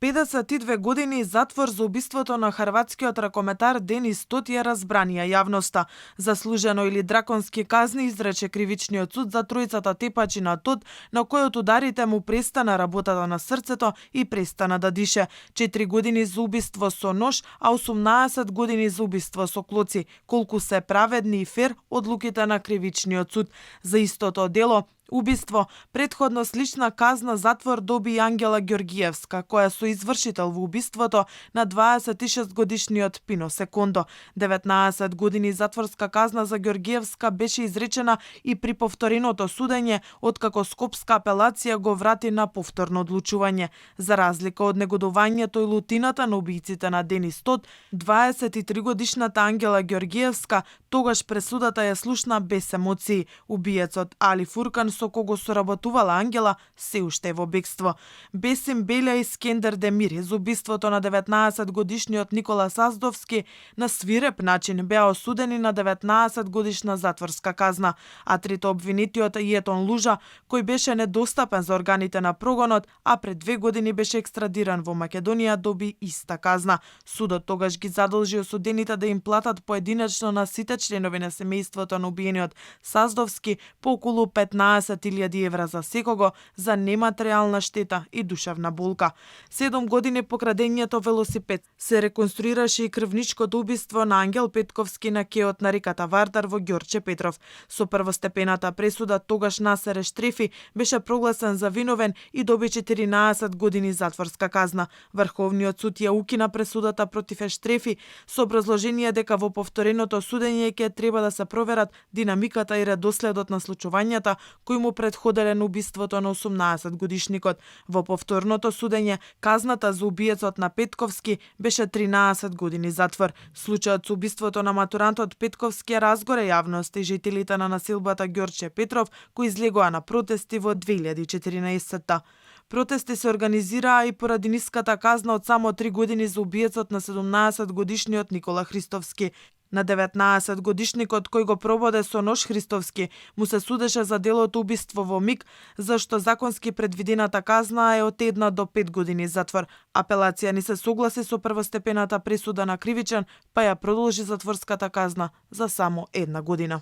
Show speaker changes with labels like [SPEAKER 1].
[SPEAKER 1] 52 години затвор за убиството на хрватскиот ракометар Денис Тот ја разбранија јавноста. Заслужено или драконски казни изрече кривичниот суд за тројцата тепачи на Тот, на кој од ударите му престана работата на срцето и престана да дише. 4 години за убиство со нож, а 18 години за убиство со клоци. Колку се праведни и фер одлуките на кривичниот суд. За истото дело убиство, предходно слична казна затвор доби и Ангела Ѓоргиевска, која со извршител во убиството на 26 годишниот Пино Секондо. 19 години затворска казна за Ѓоргиевска беше изречена и при повтореното судење, откако Скопска апелација го врати на повторно одлучување. За разлика од негодувањето и лутината на убијците на Денис Тот, 23 годишната Ангела Ѓоргиевска тогаш пресудата ја слушна без емоции. Убиецот Али Фуркан, со кого соработувала Ангела, се уште во бегство. Бесим Белја и Скендер Демир за убиството на 19 годишниот Никола Саздовски на свиреп начин беа осудени на 19 годишна затворска казна, а трето обвинетиот Јетон Лужа, кој беше недостапен за органите на прогонот, а пред 2 години беше екстрадиран во Македонија, доби иста казна. Судот тогаш ги задолжи осудените да им платат поединечно на сите членови на семејството на убиениот Саздовски по околу 15.000 евра за секого за нематеријална штета и душевна болка. 7 години по крадењето велосипед се реконструираше и крвничкото убиство на Ангел Петковски на кеот на реката Вардар во Ѓорче Петров. Со првостепената пресуда тогаш Насер Ештрефи беше прогласен за виновен и доби 14 години затворска казна. Врховниот суд ја укина пресудата против Ештрефи со образложение дека во повтореното судење ќе треба да се проверат динамиката и редоследот на случувањата кои му предходеле на убиството на 18 годишникот. Во повторното судење, казната за убиецот на Петковски беше 13 години затвор. Случајот со убиството на матурантот Петковски е разгоре јавност и жителите на населбата Ѓорче Петров, кои излегоа на протести во 2014-та. Протести се организираа и поради ниската казна од само 3 години за убиецот на 17 годишниот Никола Христовски. На 19 годишникот кој го прободе со нож Христовски му се судеше за делото убиство во МИГ, зашто законски предвидената казна е од 1 до 5 години затвор. Апелација не се согласи со првостепената пресуда на кривичен, па ја продолжи затворската казна за само 1 година.